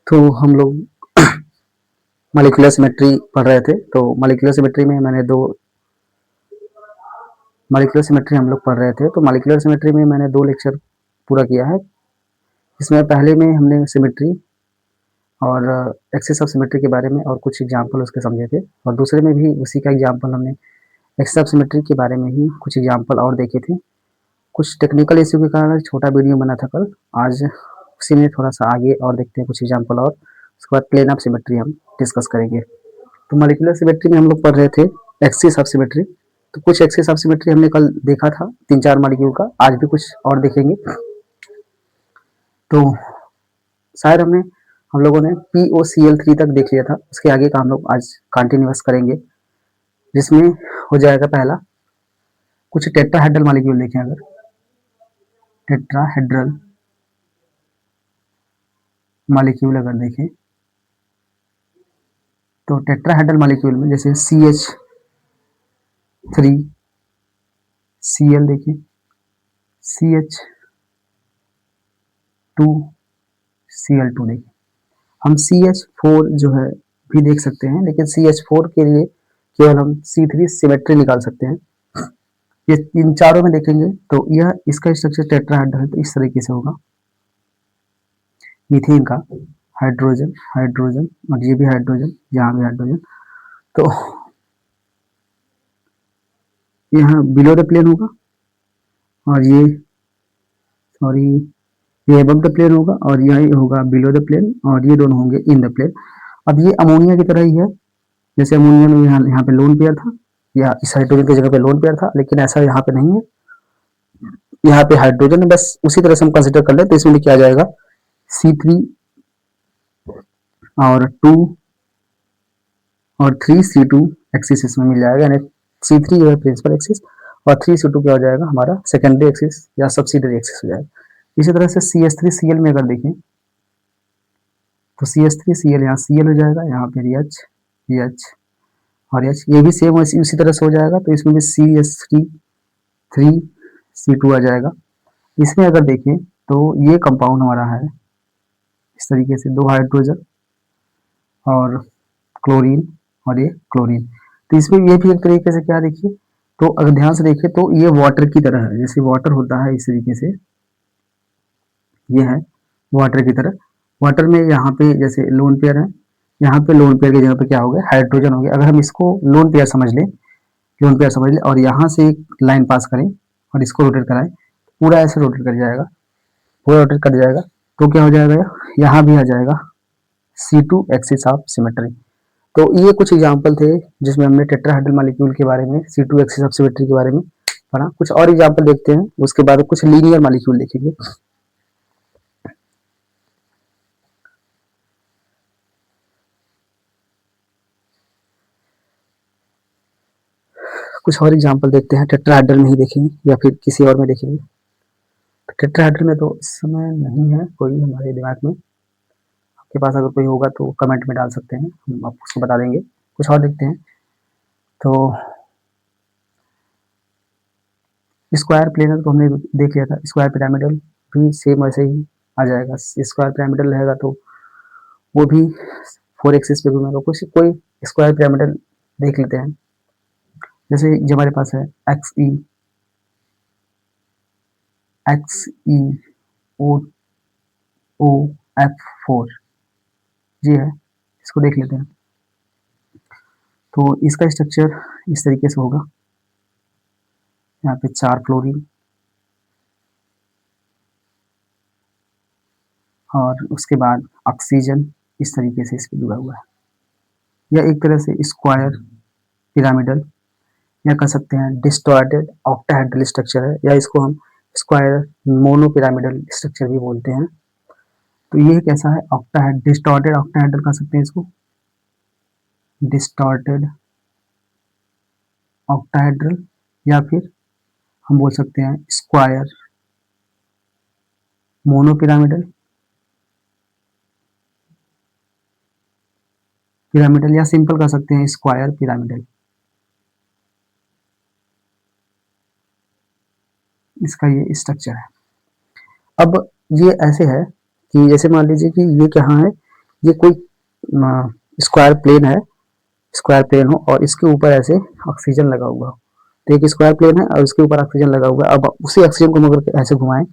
तो हम लोग मॉलिक्यूलर सिमेट्री पढ़ रहे थे। तो मॉलिक्यूलर सिमेट्री में मॉलिक्यूलर सिमेट्री हम लोग पढ़ रहे थे। तो मॉलिक्यूलर सिमेट्री में मैंने 2 लेक्चर पूरा किया है। इसमें पहले में हमने सिमेट्री और एक्सिस ऑफ सिमेट्री के बारे में और कुछ एग्जाम्पल उसके समझे थे, और दूसरे में भी उसी का एग्जाम्पल हमने एक्सिस ऑफ सिमेट्री के बारे में ही कुछ एग्जाम्पल और देखे थे। कुछ टेक्निकल इश्यू के कारण छोटा वीडियो बना था कल, आज उसी में थोड़ा सा आगे और देखते हैं कुछ एग्जाम्पल, और उसके बाद प्लेन ऑफ सिमेट्री हम डिस्कस करेंगे। तो मॉलिक्यूलर सिमेट्री में हम लोग पढ़ रहे थे एक्सिस ऑफ सिमेट्री। तो कुछ एक्सिस ऑफ सिमेट्री हमने कल देखा था 3-4 मॉलिक्यूल का, आज भी कुछ और देखेंगे। तो शायद हम लोगों ने POCl3 तक देख लिया था, उसके आगे का हम लोग आज कंटिन्यूअस करेंगे, जिसमें हो जाएगा पहला कुछ टेट्राहेड्रल मॉलिक्यूल देखें। अगर टेट्राहेड्रल मॉलिक्यूल अगर देखें तो टेट्राहेड्रल मॉलिक्यूल में जैसे CH3Cl देखिए, CH2Cl2 देखिए। हम CH4 जो है भी देख सकते हैं, लेकिन CH4 के लिए केवल हम C3 सिमेट्री निकाल सकते हैं। ये इन चारों में देखेंगे तो यह इसका स्ट्रक्चर टेट्राहेड्रल है, तो इस तरीके से होगा। मीथेन का हाइड्रोजन हाइड्रोजन और ये भी हाइड्रोजन, यहाँ भी हाइड्रोजन, तो यहाँ बिलो द प्लेन होगा, और ये सॉरी ये अबव द प्लेन होगा, और यही होगा बिलो द प्लेन, और ये दोनों होंगे इन द प्लेन। अब ये अमोनिया की तरह ही है, जैसे अमोनिया में यहाँ पे लोन पेयर था, या इस हाइड्रोजन की जगह पे लोन पेयर था, लेकिन ऐसा यहाँ पे नहीं है। यहाँ पे हाइड्रोजन है, बस उसी तरह से हम कंसिडर कर ले तो इसमें क्या जाएगा C3 और 2 और 3C2 एक्सिस इसमें मिल जाएगा, यानी C3 जो है प्रिंसिपल एक्सिस और 3C2 क्या हो जाएगा हमारा सेकेंडरी एक्सिस या सब्सिडरी एक्सिस हो जाएगा। इसी तरह से CH3Cl में अगर देखें तो CH3Cl यहाँ Cl हो जाएगा, यहाँ पे H और H, ये भी सेम उसी तरह से हो जाएगा, तो इसमें भी CH3 3C2 आ जाएगा। इसमें अगर देखें तो ये कंपाउंड हमारा है इस तरीके से, 2 हाइड्रोजन और क्लोरीन और ये क्लोरीन। तो इसमें ये भी एक तरीके से क्या देखिए, तो अगर ध्यान से देखें तो ये वाटर की तरह है, जैसे वाटर होता है इस तरीके से, ये है वाटर की तरह। वाटर में यहाँ पे जैसे लोन पेयर है, यहाँ पे लोन पेयर की जगह पे क्या हो गया हाइड्रोजन हो गया। अगर हम इसको लोन पेयर समझ लें और यहाँ से एक लाइन पास करें और इसको रोटेट कराएं, पूरा ऐसे रोटेट कर जाएगा, पूरा रोटेट कर जाएगा, तो क्या हो जाएगा यहाँ भी आ जाएगा C2 एक्सिस ऑफ सिमेट्री। तो ये कुछ एग्जाम्पल थे जिसमें हमने टेट्राहेड्रल मॉलिक्यूल के बारे में, C2 एक्सिस ऑफ सिमेट्री के बारे में पढ़ा। कुछ और एग्जाम्पल देखते हैं, उसके बाद कुछ लीनियर मॉलिक्यूल देखेंगे। कुछ और एग्जाम्पल देखते हैं, टेट्राहेड्रल में ही देखेंगे या फिर किसी और में देखेंगे। टेट्राहेड्रल में तो इस समय नहीं है कोई हमारे दिमाग में, आपके पास अगर कोई होगा तो कमेंट में डाल सकते हैं, हम आपको उसको बता देंगे। कुछ और देखते हैं, तो स्क्वायर प्लेनर को हमने देख लिया था, स्क्वायर पिरामिडल भी सेम ऐसे ही आ जाएगा। स्क्वायर पिरामिडल रहेगा तो वो भी 4 एक्सिस पे घूमेगा। कुछ कोई स्क्वायर पिरामिडल देख लेते हैं, जैसे जो हमारे पास है XeOF4 ये है, इसको देख लेते हैं। तो इसका स्ट्रक्चर इस तरीके से होगा, यहाँ पे 4 फ्लोरीन और उसके बाद ऑक्सीजन इस तरीके से इस पर जुड़ा हुआ है। यह एक तरह से स्क्वायर पिरामिडल या कह सकते हैं डिस्टॉर्टेड ऑक्टाहेड्रल स्ट्रक्चर है, या इसको हम स्क्वायर मोनो पिरामिडल स्ट्रक्चर भी बोलते हैं। तो ये कैसा है ऑक्टाहेड, डिस्टॉर्टेड ऑक्टाहेड्रल कह सकते हैं इसको, डिस्टॉर्टेड ऑक्टाहेड्रल, या फिर हम बोल सकते हैं स्क्वायर मोनो पिरामिडल या सिंपल कह सकते हैं स्क्वायर पिरामिडल। इसका ये स्ट्रक्चर है। अब ये ऐसे है कि जैसे मान लीजिए कि ये कहाँ है, ये कोई स्क्वायर प्लेन है, स्क्वायर प्लेन हो और इसके ऊपर ऐसे ऑक्सीजन लगा हुआ हो, तो एक स्क्वायर प्लेन है और उसके ऊपर ऑक्सीजन लगा हुआ है। अब उसी ऑक्सीजन को हम अगर ऐसे घुमाएं,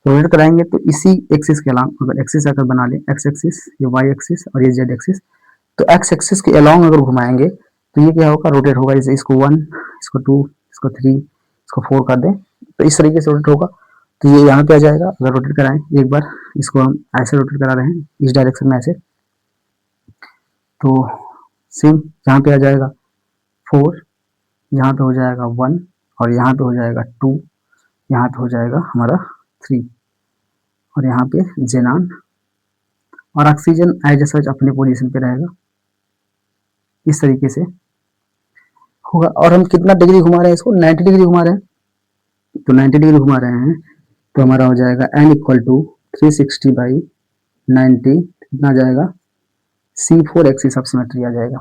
रोटेट कराएंगे तो इसी एक्सिस के अलोंग, अगर एक्सिस अगर बना ले, एक्स एक्सिस, ये वाई एक्सिस और ये जेड एक्सिस, तो एक्स एक्सिस के अलोंग अगर घुमाएंगे तो ये क्या होगा, रोटेट होगा। जैसे इसको 1, इसको 2, इसको 3, इसको 4 कर दें तो इस तरीके से रोटेट होगा। तो ये यहाँ पे आ जाएगा। अगर रोटेट कराएं एक बार, इसको हम ऐसे रोटेट करा रहे हैं इस डायरेक्शन में ऐसे, तो सेम यहाँ पे आ जाएगा 4, यहाँ पे हो जाएगा 1 और यहाँ पे हो जाएगा 2, यहाँ पे हो जाएगा हमारा 3 और यहाँ पे जेनान और ऑक्सीजन एज सच अपने पोजीशन पे रहेगा। इस तरीके से होगा। और हम कितना डिग्री घुमा रहे हैं इसको, 90 डिग्री घुमा रहे हैं। तो 90 डिग्री घुमा रहे हैं तो हमारा हो जाएगा n इक्वल टू 360/90, कितना आ जाएगा, C4 एक्सिस ऑफ सिमेट्री आ जाएगा।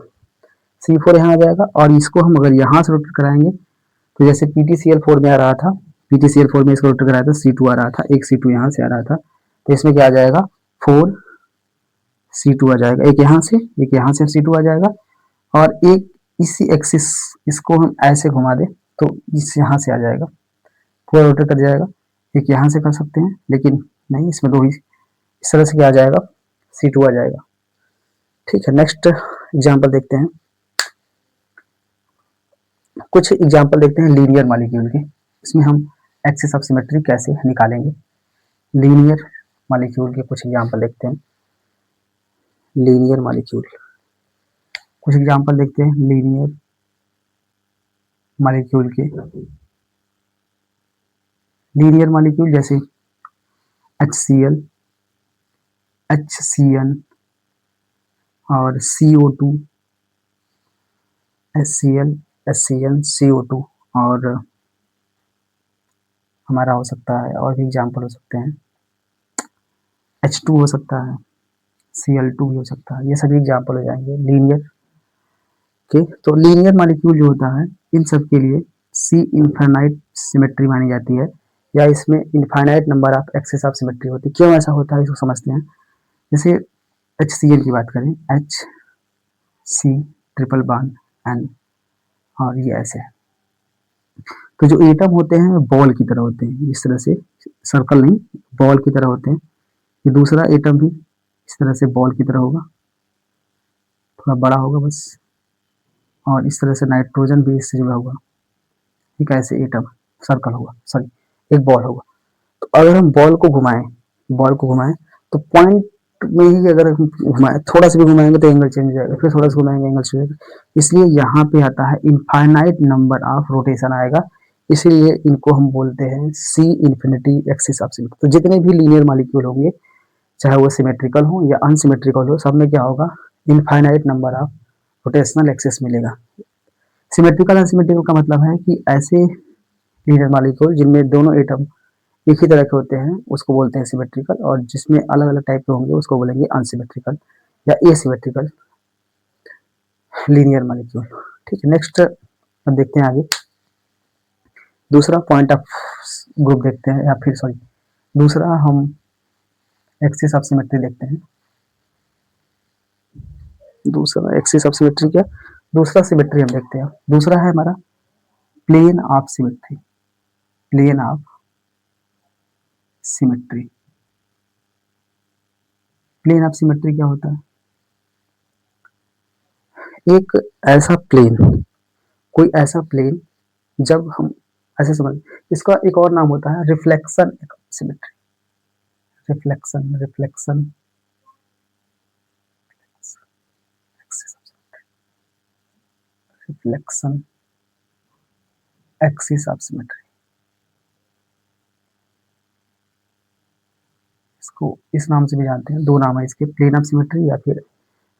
C4 यहाँ आ जाएगा और इसको हम अगर यहाँ से रोटेट कराएंगे तो जैसे PTCl4 में आ रहा था, PTCl4 में इसको रोटेट कराया था, C2 आ रहा था, एक C2 यहाँ से आ रहा था, तो इसमें क्या आ जाएगा, 4 C2 आ जाएगा, एक यहाँ से C2 आ जाएगा और एक इसी एक्सिस, इसको हम ऐसे घुमा दें तो इस यहाँ से आ जाएगा, पूरा रोटेट कर जाएगा। एक यहाँ से कर सकते हैं लेकिन नहीं, इसमें दो ही, इस तरह से क्या आ जाएगा, C2 आ जाएगा। ठीक है, नेक्स्ट एग्जांपल देखते हैं। कुछ एग्जांपल देखते हैं लीनियर मॉलिक्यूल के। इसमें हम एक्सिस ऑफ सिमेट्री कैसे निकालेंगे। लीनियर मॉलिक्यूल के कुछ एग्जांपल देखते हैं। लीनियर मॉलिक्यूल, कुछ एग्जांपल देखते हैं लीनियर मॉलिक्यूल के। लीनियर मॉलिक्यूल जैसे HCl, HCN और CO2, HCl, HCN, CO2 और हमारा हो सकता है और भी एग्जांपल हो सकते हैं, H2 हो सकता है, Cl2 भी हो सकता है। ये सभी एग्जांपल हो जाएंगे लीनियर के। तो लीनियर मॉलिक्यूल जो होता है इन सब के लिए C इनफाइनाइट सिमेट्री मानी जाती है या इसमें infinite number of axis of symmetry होती है। क्यों ऐसा होता है इसको समझते हैं। जैसे HCl की बात करें, HC ट्रिपल बॉन्ड N और ये ऐसे है, तो जो एटम होते हैं बॉल की तरह होते हैं, इस तरह से, सर्कल नहीं, बॉल की तरह होते हैं। ये दूसरा एटम भी इस तरह से बॉल की तरह होगा, थोड़ा बड़ा होगा बस, और इस तरह से नाइट्रोजन भी इससे जुड़ा होगा। एक ऐसे एटम सर्कल होगा, सॉरी एक बॉल होगा। तो अगर हम बॉल को घुमाएं तो पॉइंट में ही अगर हम घुमाएं, थोड़ा सा भी घुमाएंगे तो एंगल चेंज हो जाएगा, फिर थोड़ा सा घुमाएंगे एंगल चेंज हो जाएगा। इसलिए यहाँ पे आता है इनफाइनाइट नंबर ऑफ रोटेशन आएगा, इसलिए इनको हम बोलते हैं C infinity axis of symmetry. तो जितने भी लीनियर मॉलिक्यूल होंगे, चाहे वो सिमेट्रिकल हो या अनसिमेट्रिकल हो, सब में क्या होगा, infinite number of rotational axis मिलेगा। सिमेट्रिकल अनसिमेट्रिकल का मतलब है कि ऐसे लीनियर मॉलिक्यूल जिनमें दोनों एटम एक ही तरह के होते हैं उसको बोलते हैं सिमेट्रिकल, और जिसमें अलग अलग टाइप के होंगे उसको बोलेंगे अनसिमेट्रिकल या एसिमेट्रिकल लीनियर मॉलिक्यूल। ठीक है, नेक्स्ट अब देखते हैं आगे दूसरा पॉइंट ऑफ ग्रुप देखते हैं, या फिर सॉरी दूसरा हम एक्सिस ऑफ सिमेट्री देखते हैं। दूसरा एक्सिस ऑफ सिमेट्री क्या, दूसरा सिमेट्री हम देखते हैं। दूसरा है हमारा plane of symmetry. Plane of symmetry, plane of symmetry क्या होता है, एक ऐसा प्लेन, कोई ऐसा प्लेन, जब हम ऐसे समझ, इसका एक और नाम होता है reflection symmetry. Reflection, reflection reflection axis of symmetry, इसको इस नाम से भी जानते हैं। दो नाम है इसके, प्लेन ऑफ सिमेट्री या फिर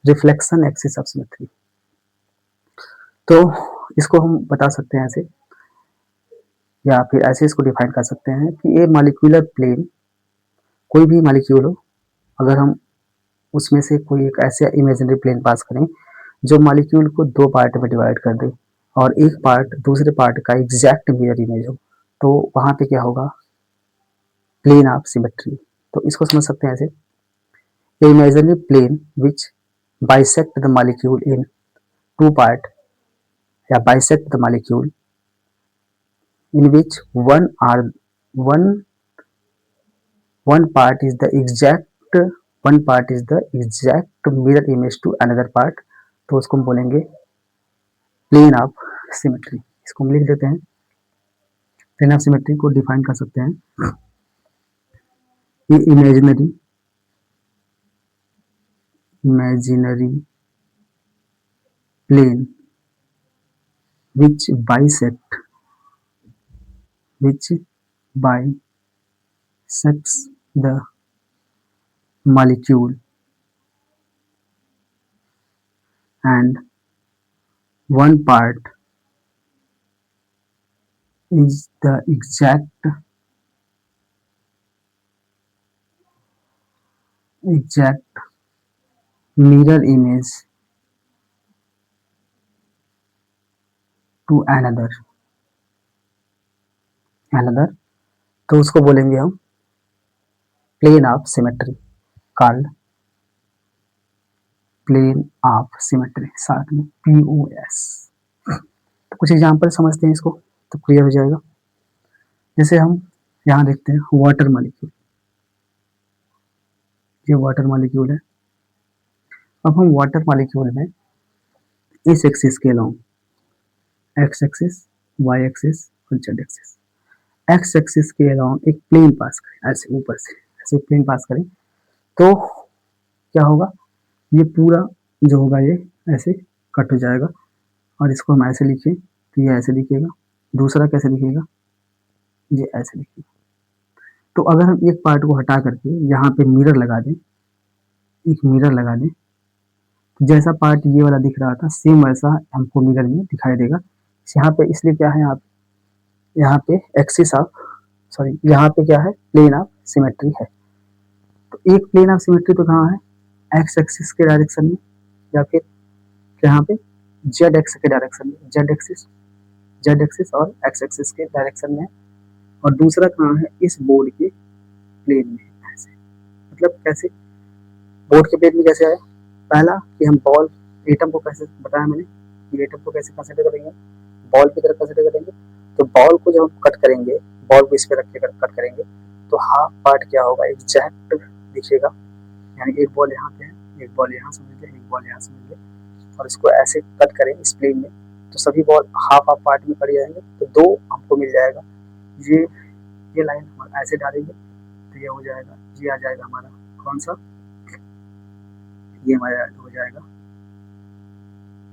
रिफ्लेक्शन एक्सिस ऑफ सिमेट्री। तो इसको हम बता सकते हैं ऐसे, या फिर ऐसे इसको डिफाइन कर सकते हैं कि ये मॉलिक्यूलर प्लेन, कोई भी मॉलिक्यूल हो, अगर हम उसमें से कोई एक ऐसे इमेजिनरी प्लेन पास करें जो मॉलिक्यूल को दो पार्ट में डिवाइड कर दे और एक पार्ट दूसरे पार्ट का एग्जैक्ट मिरर इमेज हो, तो वहां पे क्या होगा, प्लेन ऑफ सिमेट्री। तो इसको समझ सकते हैं ऐसे, A imaginary plane which bisect the molecule in two part या bisect the molecule in which one one part is the exact one part is the exact mirror image to another part, तो उसको हम बोलेंगे plane of symmetry. इसको हम लिख देते हैं। प्लेन ऑफ सिमेट्री को डिफाइन कर सकते हैं, ये imaginary plane which bisects the molecule and one part is the exact mirror image to another, तो उसको बोलेंगे हम plane of symmetry, called plane of symmetry, साथ में POS। तो कुछ एग्जांपल समझते हैं इसको, तो क्लियर हो जाएगा। जैसे हम यहाँ देखते हैं वाटर मॉलिक्यूल, ये वाटर मॉलिक्यूल है। अब हम वाटर मॉलिक्यूल में इस एक्सिस के along X axis, Y axis और जेड एक्सिस, एक्स एक्सिस के अलोंग एक प्लेन पास करें, ऐसे ऊपर से ऐसे प्लेन पास करें, तो क्या होगा, ये पूरा जो होगा ये ऐसे कट हो जाएगा। और इसको हम ऐसे लिखें तो ये ऐसे दिखेगा, दूसरा कैसे दिखेगा, ये ऐसे दिखेगा। तो अगर हम एक पार्ट को हटा करके यहाँ पे मिरर लगा दें, एक मिरर लगा दें, तो जैसा पार्ट ये वाला दिख रहा था सेम वैसा हमको मिरर में दिखाई देगा। यहाँ पे इसलिए क्या है, आप यहाँ पे एक्सिस ऑफ सॉरी यहाँ पे क्या है, प्लेन ऑफ सिमेट्री है। तो एक प्लेन ऑफ सिमेट्री तो कहाँ है, एक्स एक्सिस के डायरेक्शन में, या फिर यहाँ पे जेड एक्स के डायरेक्शन में, जेड एक्सिस और एक्स एक्सिस के डायरेक्शन में। और दूसरा कहाँ है, इस बोर्ड के प्लेन में, ऐसे मतलब कैसे, बोर्ड के प्लेन में कैसे आया, पहला कि हम बॉल एटम को कैसे बताया मैंने कि एटम को कैसे कंसिडर करेंगे, बॉल की तरह कंसिडर करेंगे। तो बॉल को जब हम कट करेंगे, बॉल को इस पे रख के कट करेंगे, तो हाफ पार्ट क्या होगा, एग्जैक्ट दिखेगा। यानी एक बॉल यहाँ पे है, एक बॉल यहाँ समझ लीजिए, एक बॉल यहाँ समझ लीजिए, और इसको ऐसे कट करें इस प्लेन में, तो सभी बॉल हाफ हाफ पार्ट में कट जाएंगे, तो दो हमको मिल जाएगा। ये लाइन हम ऐसे डालेंगे तो ये हो जाएगा, ये आ जाएगा हमारा कौन सा, ये हमारा हो जाएगा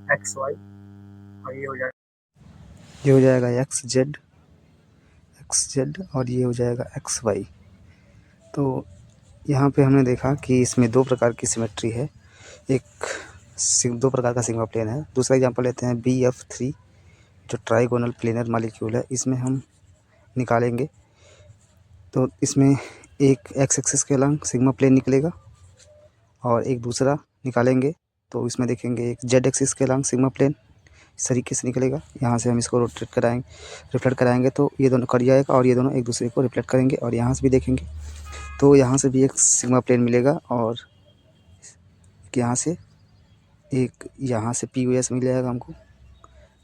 एक्स वाई, और ये हो जाएगा एक्स जेड, और ये हो जाएगा एक्स वाई। तो यहाँ पे हमने देखा कि इसमें दो प्रकार की सिमेट्री है, दो प्रकार का सिग्मा प्लेन है। दूसरा एग्जांपल लेते हैं BF3 जो ट्राइगोनल प्लेनर मॉलिक्यूल है, इसमें हम निकालेंगे तो इसमें एक एक्स एक्सिस के अलग सिग्मा प्लेन निकलेगा, और एक दूसरा निकालेंगे तो इसमें देखेंगे एक जेड एक्सिस के अलग सिग्मा प्लेन इस तरीके से निकलेगा। यहाँ से हम इसको रिफ्लेक्ट कराएंगे तो ये दोनों कट जाएगा, और ये दोनों एक दूसरे को रिफ्लेक्ट करेंगे। और यहाँ से भी देखेंगे तो यहाँ से भी एक सिग्मा प्लेन मिलेगा, और यहाँ से POS मिल जाएगा हमको,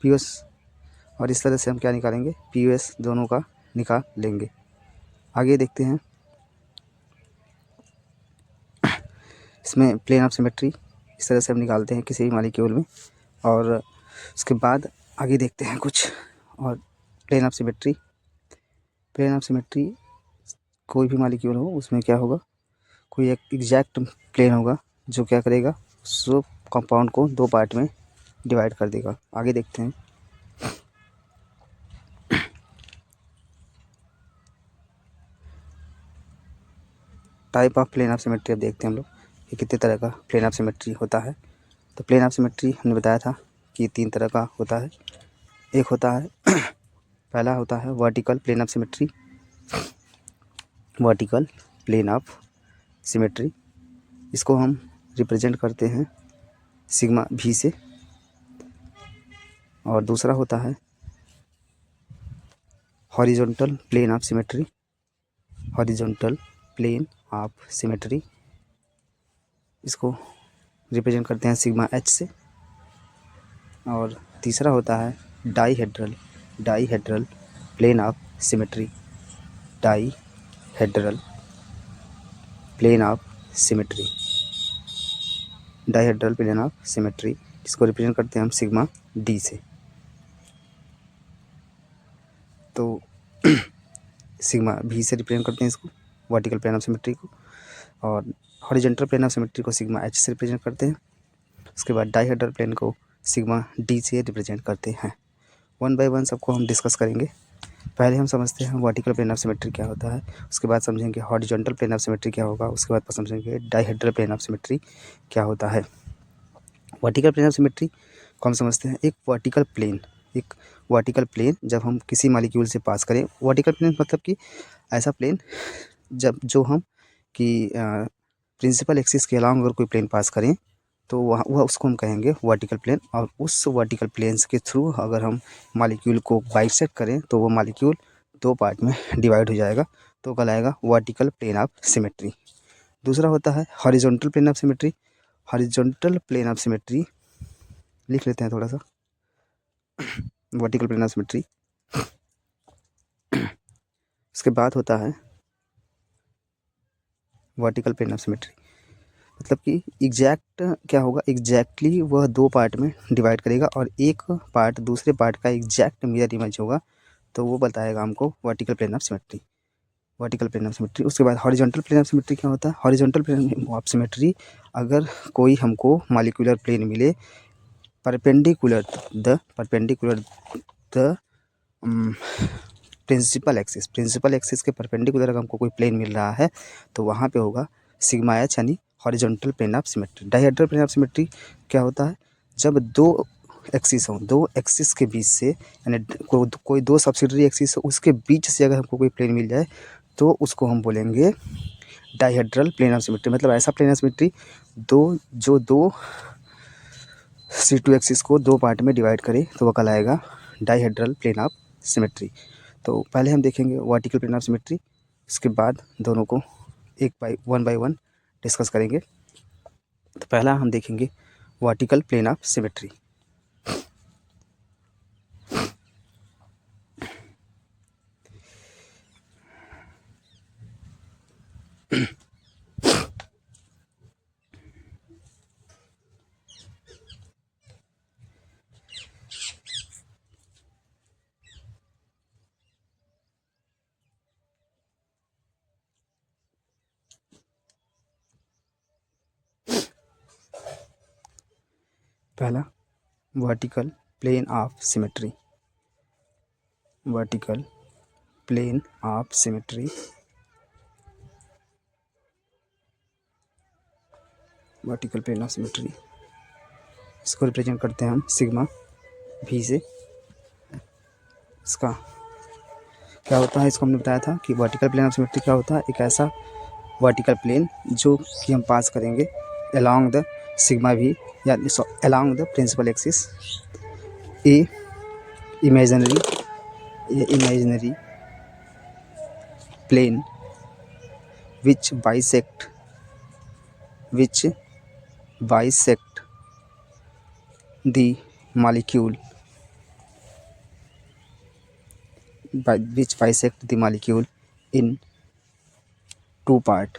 POS। और इस तरह से हम क्या निकालेंगे, POS दोनों का निकाल लेंगे। आगे देखते हैं, इसमें प्लेन ऑफ सिमेट्री इस तरह से हम निकालते हैं किसी भी मॉलिक्यूल में। और उसके बाद आगे देखते हैं कुछ और प्लेन ऑफ सिमेट्री कोई भी मॉलिक्यूल हो उसमें क्या होगा, कोई एक एग्जैक्ट प्लेन होगा जो क्या करेगा, सो कंपाउंड को दो पार्ट में डिवाइड कर देगा। आगे देखते हैं, type of plane of symmetry. अब देखते हैं हम लोग कि कितने तरह का प्लेन ऑफ सिमेट्री होता है। तो प्लेन ऑफ सिमेट्री हमने बताया था कि तीन तरह का होता है। एक होता है पहला होता है वर्टिकल प्लेन ऑफ सिमेट्री, इसको हम रिप्रेजेंट करते हैं सिग्मा V से। और दूसरा होता है हॉरिजॉन्टल प्लेन ऑफ सिमेट्री, इसको रिप्रेजेंट करते हैं सिग्मा एच से। और तीसरा होता है dihedral plane of symmetry, dihedral plane of symmetry, dihedral plane of symmetry, इसको रिप्रेजेंट करते हैं हम सिग्मा डी से। तो सिग्मा भी से रिप्रेजेंट करते हैं इसको, वर्टिकल प्लेन ऑफ सिमेट्री को, और हॉरिजॉन्टल प्लेन ऑफ सिमेट्री को सिग्मा एच से रिप्रेजेंट करते हैं। उसके बाद डाईहेड्रल प्लेन को सिग्मा डी से रिप्रेजेंट करते हैं। वन बाय वन सबको हम डिस्कस करेंगे। पहले हम समझते हैं वर्टिकल प्लेन ऑफ सिमेट्री क्या होता है, उसके बाद समझेंगे हॉरिजॉन्टल प्लेन ऑफ सिमेट्री क्या होगा, उसके बाद समझेंगे डाईहेड्रल प्लेन ऑफ सिमेट्री क्या होता है। वर्टिकल प्लेन ऑफ सिमेट्री को हम समझते हैं एक वर्टिकल प्लेन जब हम किसी मॉलिक्यूल से पास करें। वर्टिकल प्लेन मतलब कि ऐसा प्लेन जो हम कि प्रिंसिपल एक्सिस के अलावा अगर कोई प्लेन पास करें तो वह उसको हम कहेंगे वर्टिकल प्लेन। और उस वर्टिकल प्लेन्स के थ्रू अगर हम मॉलिक्यूल को बाइसेक्ट करें तो वो मॉलिक्यूल दो पार्ट में डिवाइड हो जाएगा, तो कहलाएगा वर्टिकल प्लेन ऑफ सिमेट्री। दूसरा होता है horizontal plane of symmetry. Horizontal plane of symmetry लिख लेते हैं थोड़ा सा, वर्टिकल प्लेन ऑफ सिमेट्री। उसके बाद होता है वर्टिकल प्लेन ऑफ सिमेट्री, मतलब कि एग्जैक्ट क्या होगा, एग्जैक्टली वह दो पार्ट में डिवाइड करेगा और एक पार्ट दूसरे पार्ट का एग्जैक्ट मिरर इमेज होगा, तो वो बताएगा हमको vertical plane of symmetry, vertical plane of symmetry. उसके बाद हॉरिजॉन्टल प्लेन ऑफ सिमेट्री क्या होता है, हॉरिजॉन्टल प्लेन ऑफ सिमेट्री अगर कोई हमको मॉलिक्यूलर प्लेन मिले परपेंडिकुलर द प्रिंसिपल एक्सिस के परपेंडिकुलर अगर हमको कोई प्लेन मिल रहा है तो वहाँ पे होगा सिग्मा एच, यानी horizontal plane of symmetry. Dihedral plane of symmetry क्या होता है, जब दो एक्सिस के बीच से, यानी कोई दो सब्सिडरी एक्सिस हो उसके बीच से अगर हमको कोई प्लेन मिल जाए तो उसको हम बोलेंगे डाईहेड्रल प्लेन ऑफ सिमेट्री। मतलब ऐसा प्लेन ऑफ सिमेट्री जो दो C2 एक्सिस को दो पार्ट में डिवाइड करे तो वह कहलाएगा डाईहेड्रल प्लेन ऑफ सिमेट्री। तो पहले हम देखेंगे वर्टिकल प्लेन ऑफ सिमेट्री, उसके बाद दोनों को वन बाय वन डिस्कस करेंगे। तो पहला हम देखेंगे वर्टिकल प्लेन ऑफ सिमेट्री। पहला vertical plane of symmetry, vertical plane of symmetry, vertical plane of symmetry, इसको रिप्रेजेंट करते हैं हम सिग्मा भी से। इसका क्या होता है, इसको हमने बताया था कि वर्टिकल प्लेन ऑफ सिमेट्री क्या होता है, एक ऐसा वर्टिकल प्लेन जो कि हम पास करेंगे अलोंग द सिग्मा भी या along the principal axis a imaginary plane which bisect the molecule in two part,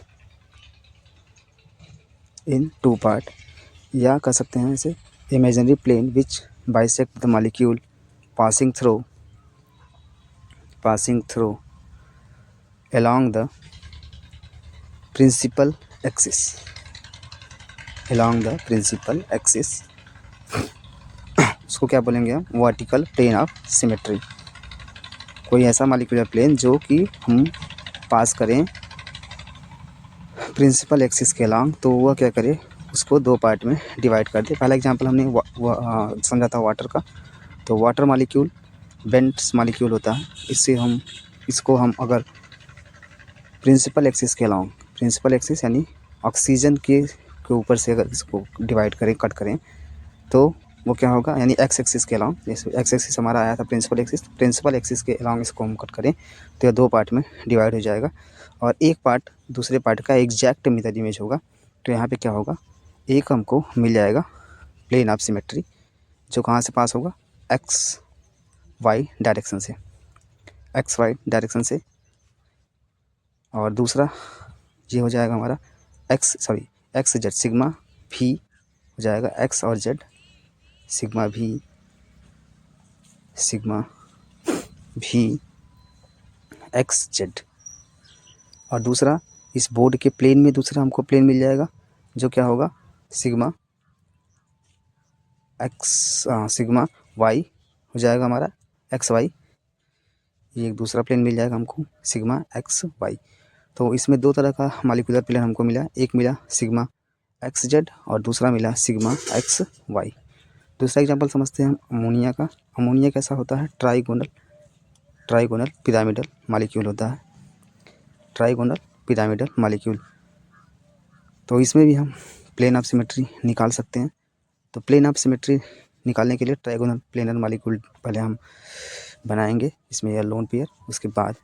या कह सकते हैं इसे imaginary plane which bisect the molecule passing through along the principal axis, उसको क्या बोलेंगे हम, वर्टिकल प्लेन ऑफ सिमेट्री। कोई ऐसा मॉलिक्यूलर प्लेन जो कि हम पास करें प्रिंसिपल एक्सिस के अलोंग, तो वह क्या करे, उसको दो पार्ट में डिवाइड कर दे। पहला एग्जांपल हमने समझा था वाटर का। तो वाटर मॉलिक्यूल बेंट्स मॉलिक्यूल होता है, इसको हम अगर प्रिंसिपल एक्सिस के अलोंग, प्रिंसिपल एक्सिस यानी ऑक्सीजन के ऊपर से अगर इसको डिवाइड करें, कट करें, तो वो क्या होगा, यानी एक्स एक्सिस के अलोंग, जैसे एक्स एक्सिस हमारा आया था प्रिंसिपल एक्सिस के अलोंग इसको हम कट करें तो यह दो पार्ट में डिवाइड हो जाएगा और एक पार्ट दूसरे पार्ट का एग्जैक्ट मिरर इमेज होगा। तो यहाँ पे क्या होगा, एक हमको मिल जाएगा प्लेन ऑफ सिमेट्री, जो कहाँ से पास होगा, एक्स वाई डायरेक्शन से, एक्स वाई डायरेक्शन से। और दूसरा ये हो जाएगा हमारा एक्स जेड, सिग्मा भी हो जाएगा एक्स और जेड, सिग्मा भी एक्स जेड। और दूसरा इस बोर्ड के प्लेन में दूसरा हमको प्लेन मिल जाएगा, जो क्या होगा, सिग्मा वाई हो जाएगा हमारा एक्स वाई। ये एक दूसरा प्लेन मिल जाएगा हमको, सिग्मा एक्स वाई। तो इसमें दो तरह का मॉलिक्यूलर प्लेन हमको मिला, एक मिला सिग्मा एक्स जेड और दूसरा मिला सिग्मा एक्स वाई। दूसरा एग्जांपल समझते हैं हम अमोनिया का। अमोनिया कैसा होता है, ट्राइगोनल पिरामिडल मॉलिक्यूल होता है, ट्राइगोनल पिरामिडल मॉलिक्यूल। तो इसमें भी हम प्लेन ऑफ सिमेट्री निकाल सकते हैं। तो प्लेन ऑफ सिमेट्री निकालने के लिए ट्राइगोनल प्लेनर मॉलिक्यूल पहले हम बनाएंगे। इसमें यह लोन पेयर, उसके बाद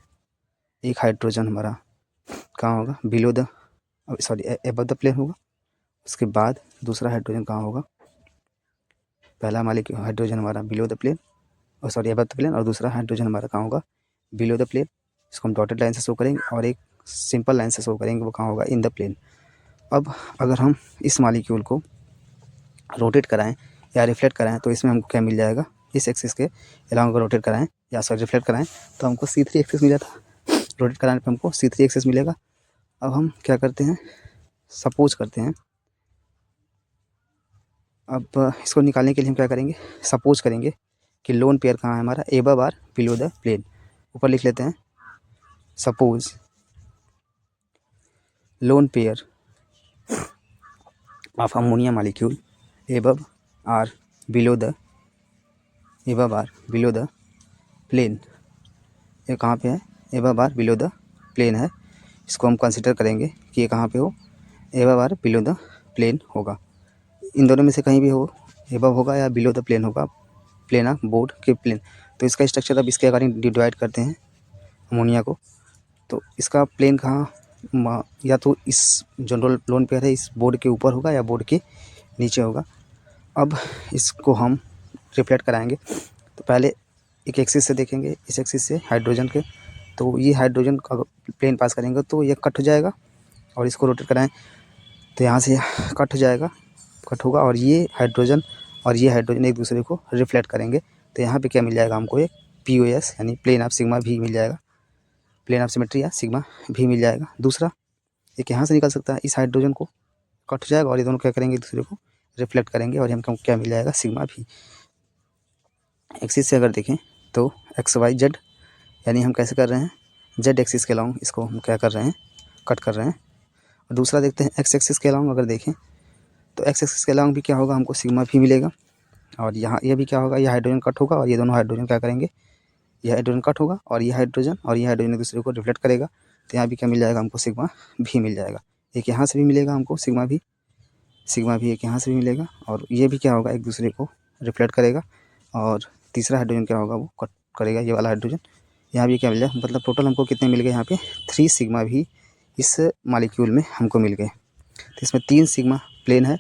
एक हाइड्रोजन हमारा कहाँ होगा, एबव द प्लेन होगा। उसके बाद दूसरा हाइड्रोजन कहाँ होगा, पहला मॉलिक्यूल हाइड्रोजन हमारा below the plane, above the plane, और दूसरा हाइड्रोजन हमारा कहाँ होगा, बिलो द प्लेन। इसको हम डॉटेड लाइन से शो करेंगे और एक सिंपल लाइन से शो करेंगे, वो कहाँ होगा, इन द प्लेन। अब अगर हम इस मॉलिक्यूल को रोटेट कराएं या रिफ्लेक्ट कराएं तो इसमें हमको क्या मिल जाएगा, इस एक्सिस के अलावा अगर रोटेट कराएं या रिफ्लेक्ट कराएं तो हमको C3 एक्सिस मिला था, रोटेट कराने पर हमको C3 एक्सिस मिलेगा। अब हम क्या करते हैं, सपोज करते हैं, अब इसको निकालने के लिए हम क्या करेंगे, सपोज करेंगे कि लोन पेयर कहाँ है हमारा, एबव और बिलो द प्लेन। ऊपर लिख लेते हैं, suppose lone pair of ammonia molecule above और बिलो द प्लेन। ये कहाँ पे है, एबव और बिलो द प्लेन है। इसको हम कंसिडर करेंगे कि ये कहाँ पे हो, एबव और बिलो द प्लेन होगा। इन दोनों में से कहीं भी हो, एबव होगा या बिलो द प्लेन होगा, प्लेन ऑफ बोर्ड के प्लेन। तो इसका स्ट्रक्चर अब इसके अकॉर्डिंग डिवाइड करते हैं अमोनिया को। तो इसका प्लेन कहाँ, या तो इस जो लोन पेयर है इस बोर्ड के ऊपर होगा या बोर्ड के नीचे होगा। अब इसको हम रिफ्लेक्ट कराएंगे तो पहले एक एक्सिस से देखेंगे, इस एक्सिस से हाइड्रोजन के, तो ये हाइड्रोजन का प्लेन पास करेंगे तो ये कट हो जाएगा, और इसको रोटेट कराएं तो यहाँ से कट हो जाएगा, कट होगा, और ये हाइड्रोजन एक दूसरे को रिफ्लेक्ट करेंगे। तो यहाँ पे क्या मिल जाएगा हमको, एक POS यानी प्लेन ऑफ सिग्मा भी मिल जाएगा, प्लेन ऑफ सिमेट्री या सिग्मा भी मिल जाएगा। दूसरा एक यहाँ से निकल सकता है, इस हाइड्रोजन को कट हो जाएगा और ये दोनों क्या करेंगे, एक दूसरे को रिफ्लेक्ट करेंगे, और हमको क्या मिल जाएगा, सिग्मा भी। एक्सिस से अगर देखें तो XYZ, यानी हम कैसे कर रहे हैं, Z एक्सिस के अलॉन्ग इसको हम क्या कर रहे हैं, कट कर रहे हैं। और दूसरा देखते हैं X एक्सिस के अलॉन्ग अगर देखें तो X एक्सिस के अलॉन्ग भी क्या होगा, हमको सिग्मा भी मिलेगा। और यहाँ ये भी क्या होगा, ये हाइड्रोजन कट होगा और ये दोनों हाइड्रोजन क्या करेंगे, ये हाइड्रोजन कट होगा और ये हाइड्रोजन एक दूसरे को रिफ्लेक्ट करेगा। तो यहाँ भी क्या मिल जाएगा हमको, सिग्मा भी मिल जाएगा। एक यहाँ से भी मिलेगा हमको सिग्मा भी एक यहाँ से भी मिलेगा, और ये भी क्या होगा, एक दूसरे को रिफ्लेक्ट करेगा। और तीसरा हाइड्रोजन क्या होगा, वो कट करेगा, ये वाला हाइड्रोजन। यहाँ भी क्या मिल जाए, मतलब टोटल हमको कितने मिल गए, यहाँ पे 3 सिग्मा भी इस मॉलिक्यूल में हमको मिल गए। तो इसमें 3 सिग्मा प्लेन है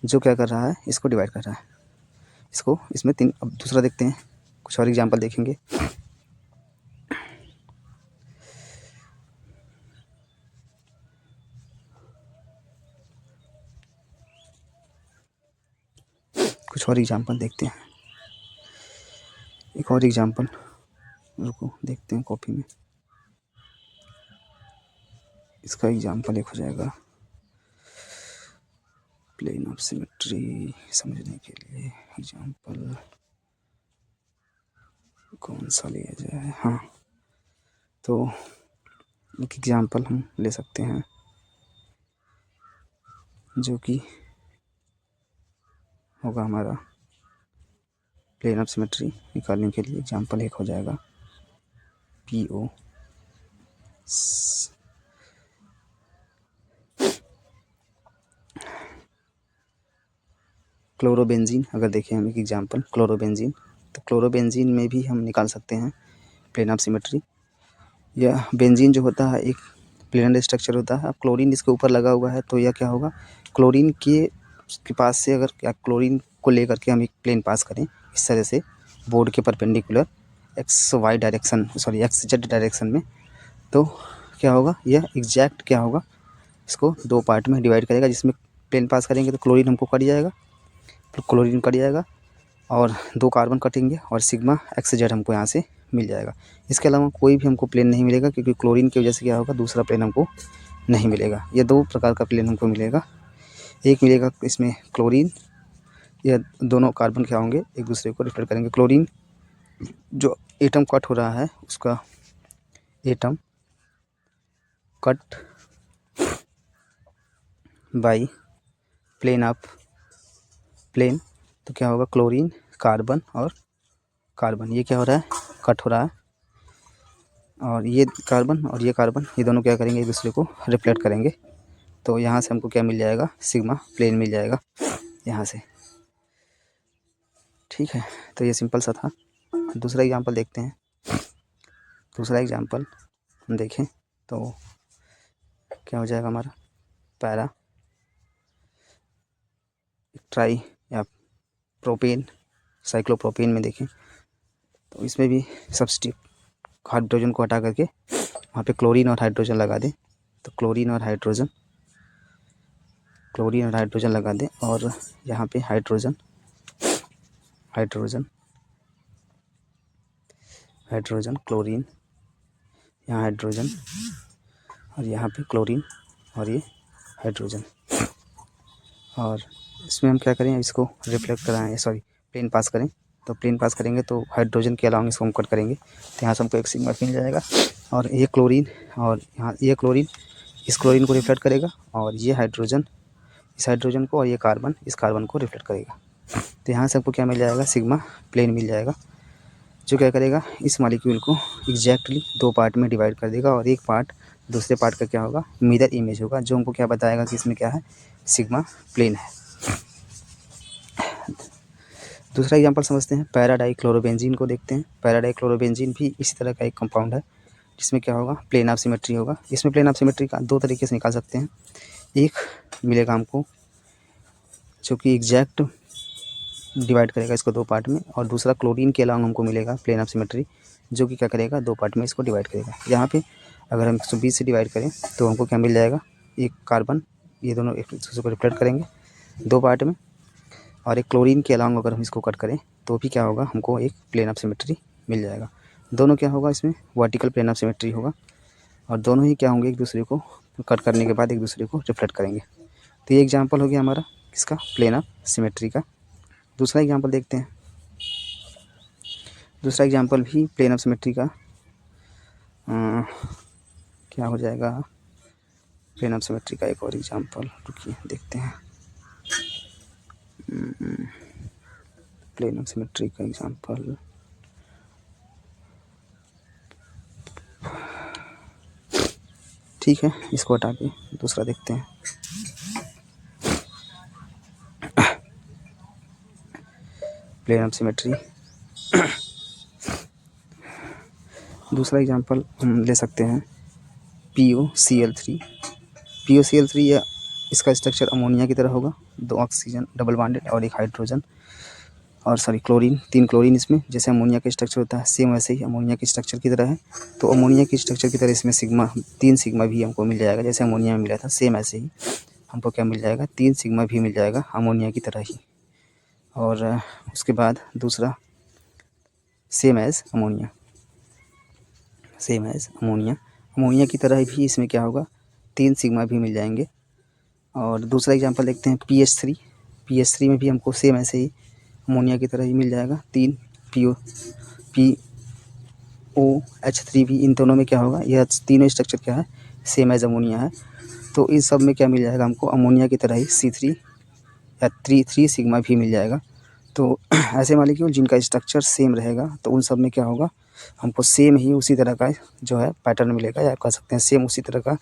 जो क्या कर रहा है, इसको डिवाइड कर रहा है, इसको इसमें 3। अब दूसरा देखते हैं, कुछ और एग्जांपल देखेंगे। कुछ और एग्जांपल देखते हैं, एक और एग्जांपल रुको देखते हैं कॉपी में। इसका एग्जांपल एक हो जाएगा, प्लेन ऑफ सिमेट्री समझने के लिए एग्जांपल कौन सा लिया जाए। हाँ, तो एक एग्जांपल हम ले सकते हैं जो कि होगा हमारा प्लेन ऑफ सिमेट्री निकालने के लिए। एग्जांपल एक हो जाएगा PO क्लोरोबेंजीन। अगर देखें हम एक एग्जांपल क्लोरोबेंजीन, तो क्लोरोबेंजीन में भी हम निकाल सकते हैं प्लेन ऑफ सिमेट्री। यह बेंजीन जो होता है एक प्लेनर स्ट्रक्चर होता है। अब क्लोरीन इसके ऊपर लगा हुआ है तो यह क्या होगा, क्लोरीन के उसके पास से अगर क्या क्लोरीन को लेकर के हम एक प्लेन पास करें इस तरह से बोर्ड के perpendicular X Y direction X Z direction में, तो क्या होगा, यह एग्जैक्ट क्या होगा, इसको दो पार्ट में डिवाइड करेगा। जिसमें प्लेन पास करेंगे तो क्लोरीन हमको कट जाएगा, तो क्लोरीन कट जाएगा और दो कार्बन कटेंगे और सिग्मा एक्स जेड हमको यहाँ से मिल जाएगा। इसके अलावा कोई भी हमको प्लेन नहीं मिलेगा, क्योंकि क्लोरीन की वजह से क्या होगा, दूसरा प्लेन हमको नहीं मिलेगा। ये दो प्रकार का प्लेन हमको मिलेगा। एक मिलेगा इसमें क्लोरीन, यह दोनों कार्बन क्या होंगे, एक दूसरे को रिफ्लेक्ट करेंगे। क्लोरीन जो एटम कट हो रहा है उसका atom cut by plane of plane, तो क्या होगा, क्लोरीन कार्बन और कार्बन, ये क्या हो रहा है, कट हो रहा है। और ये कार्बन ये दोनों क्या करेंगे, एक दूसरे को रिफ्लेक्ट करेंगे। तो यहाँ से हमको क्या मिल जाएगा, सिग्मा प्लेन मिल जाएगा यहाँ से। ठीक है, तो ये सिंपल सा था। दूसरा एग्जांपल देखते हैं। दूसरा एग्जांपल हम देखें तो क्या हो जाएगा हमारा, पैरा ट्राई या प्रोपेन साइक्लोप्रोपेन में देखें तो इसमें भी सब्स्टिट्यूट हाइड्रोजन को हटा करके वहाँ पे क्लोरीन और हाइड्रोजन लगा दें। तो क्लोरीन और हाइड्रोजन लगा दें और यहाँ पे हाइड्रोजन क्लोरीन, यहाँ हाइड्रोजन और यहाँ पे क्लोरीन और ये हाइड्रोजन। और इसमें हम क्या करें, इसको रिफ्लेक्ट कराएं, प्लेन पास करें। तो प्लेन पास करेंगे तो हाइड्रोजन के अलावा इसको हम कट करेंगे, तो यहाँ से हमको एक सिग्मा मिल जाएगा। और ये क्लोरीन और यहाँ ये क्लोरीन इस क्लोरीन को रिफ्लेक्ट करेगा और ये हाइड्रोजन इस हाइड्रोजन को और ये कार्बन इस कार्बन को रिफ्लेक्ट करेगा। तो यहाँ से हमको क्या मिल जाएगा, सिग्मा प्लेन मिल जाएगा, जो क्या करेगा, इस मॉलिक्यूल को एग्जैक्टली दो पार्ट में डिवाइड कर देगा और एक पार्ट दूसरे पार्ट का क्या होगा, मिरर इमेज होगा, जो हमको क्या बताएगा कि इसमें क्या है, सिग्मा प्लेन है। दूसरा एग्जांपल समझते हैं, पैराडाइक्लोरोबेंजीन को देखते हैं। पैराडाइक्लोरोबेंजीन भी इसी तरह का एक कंपाउंड है जिसमें क्या होगा, प्लेन ऑफ सिमेट्री होगा। इसमें प्लेन ऑफ सिमेट्री का दो तरीके से निकाल सकते हैं। एक मिलेगा हमको जो कि एग्जैक्ट डिवाइड करेगा इसको दो पार्ट में, और दूसरा क्लोरीन के अलावा हमको मिलेगा प्लेन ऑफ सिमेट्री जो कि क्या करेगा, दो पार्ट में इसको डिवाइड करेगा। यहाँ पे अगर हम 120 से डिवाइड करें तो हमको क्या मिल जाएगा, एक कार्बन, ये दोनों एक दूसरे को रिफ्लेक्ट करेंगे दो पार्ट में, और एक क्लोरीन के अलावा अगर हम इसको कट करें तो भी क्या होगा, हमको एक प्लेन ऑफ सिमेट्री मिल जाएगा। दोनों क्या होगा, इसमें वर्टिकल प्लेन ऑफ सिमेट्री होगा और दोनों ही क्या होंगे, एक दूसरे को कट करने के बाद एक दूसरे को रिफ्लेक्ट करेंगे। तो ये एग्जांपल हो गया हमारा किसका, प्लेन ऑफ सिमेट्री का। दूसरा एग्जांपल देखते हैं। दूसरा एग्जांपल भी प्लेन ऑफ सिमेट्री का क्या हो जाएगा, प्लेन ऑफ सिमेट्री का एक और एग्जांपल, रुकिए देखते हैं। प्लेन ऑफ सिमेट्री का एग्जांपल ठीक है, इसको हटा के दूसरा देखते हैं। प्लेन ऑफ सिमेट्री दूसरा एग्जांपल हम ले सकते हैं POCl3। या इसका स्ट्रक्चर अमोनिया की तरह होगा, दो ऑक्सीजन डबल बॉन्डेड और एक हाइड्रोजन और क्लोरीन, 3 क्लोरीन इसमें, जैसे अमोनिया का स्ट्रक्चर होता है सेम वैसे ही अमोनिया की स्ट्रक्चर की तरह है। तो अमोनिया की स्ट्रक्चर की तरह इसमें सिग्मा 3 सिग्मा भी हमको मिल जाएगा, जैसे अमोनिया में मिला था सेम ऐसे ही हमको क्या मिल जाएगा, 3 सिग्मा भी मिल जाएगा अमोनिया की तरह ही। और उसके बाद दूसरा सेम एज अमोनिया अमोनिया की तरह भी इसमें क्या होगा, 3 सिग्मा भी मिल जाएंगे। और दूसरा एग्जांपल देखते हैं PH3 में भी हमको सेम ऐसे ही अमोनिया की तरह ही मिल जाएगा, 3 POH3 भी, इन दोनों में क्या होगा, यह तीनों स्ट्रक्चर क्या है, सेम एज अमोनिया है। तो इन सब में क्या मिल जाएगा हमको, अमोनिया की तरह ही C3 या 3 सिग्मा भी मिल जाएगा। तो ऐसे मॉलिक्यूल जिनका स्ट्रक्चर सेम रहेगा तो उन सब में क्या होगा, हमको सेम ही उसी तरह का जो है पैटर्न मिलेगा, या कह सकते हैं सेम उसी तरह का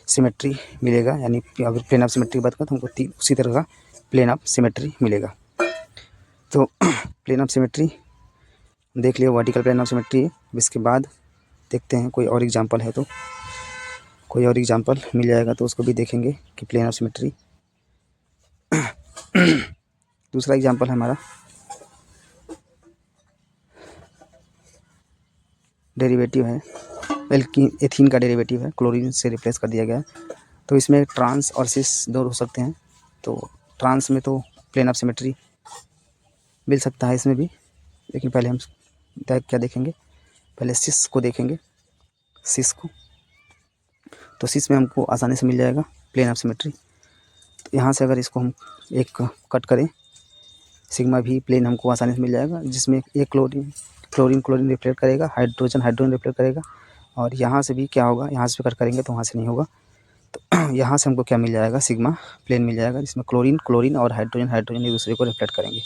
सिमेट्री मिलेगा। यानी अगर प्लेन ऑफ सिमेट्री की बात करें तो हमको उसी तरह का प्लेन ऑफ सिमेट्री मिलेगा। तो प्लेन ऑफ सिमेट्री देख लिया, वर्टिकल प्लेन ऑफ सिमेट्री है। इसके बाद देखते हैं कोई और एग्जांपल है, तो कोई और एग्जांपल मिल जाएगा तो उसको भी देखेंगे कि प्लेन ऑफ सिमेट्री दूसरा एग्जांपल है हमारा डेरिवेटिव है एथीन का डेरिवेटिव है, क्लोरीन से रिप्लेस कर दिया गया है। तो इसमें ट्रांस और सिस दो हो सकते हैं। तो ट्रांस में तो प्लेन ऑफ सिमेट्री मिल सकता है इसमें भी, लेकिन पहले हम क्या देखेंगे, पहले सिस को देखेंगे। सिस को तो सिस में हमको आसानी से मिल जाएगा प्लेन ऑफ सिमेट्री। तो यहाँ से अगर इसको हम एक कट करें, सिग्मा भी प्लेन हमको आसानी से मिल जाएगा, जिसमें एक क्लोरीन रिफ्लेक्ट करेगा, हाइड्रोजन रिफ्लेक्ट करेगा। और यहाँ से भी क्या होगा, यहाँ से कट करेंगे तो वहाँ से नहीं होगा। तो यहाँ से हमको क्या मिल जाएगा, सिग्मा प्लेन मिल जाएगा, जिसमें क्लोरीन और हाइड्रोजन एक दूसरे को रिफ्लेक्ट करेंगे।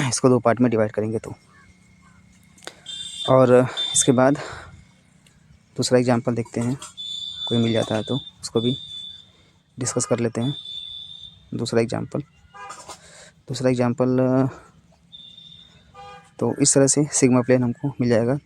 इसको दो पार्ट में डिवाइड करेंगे तो। और इसके बाद दूसरा एग्जांपल देखते हैं, कोई मिल जाता है तो उसको भी डिस्कस कर लेते हैं। दूसरा एग्जांपल तो इस तरह से सिग्मा प्लेन हमको मिल जाएगा।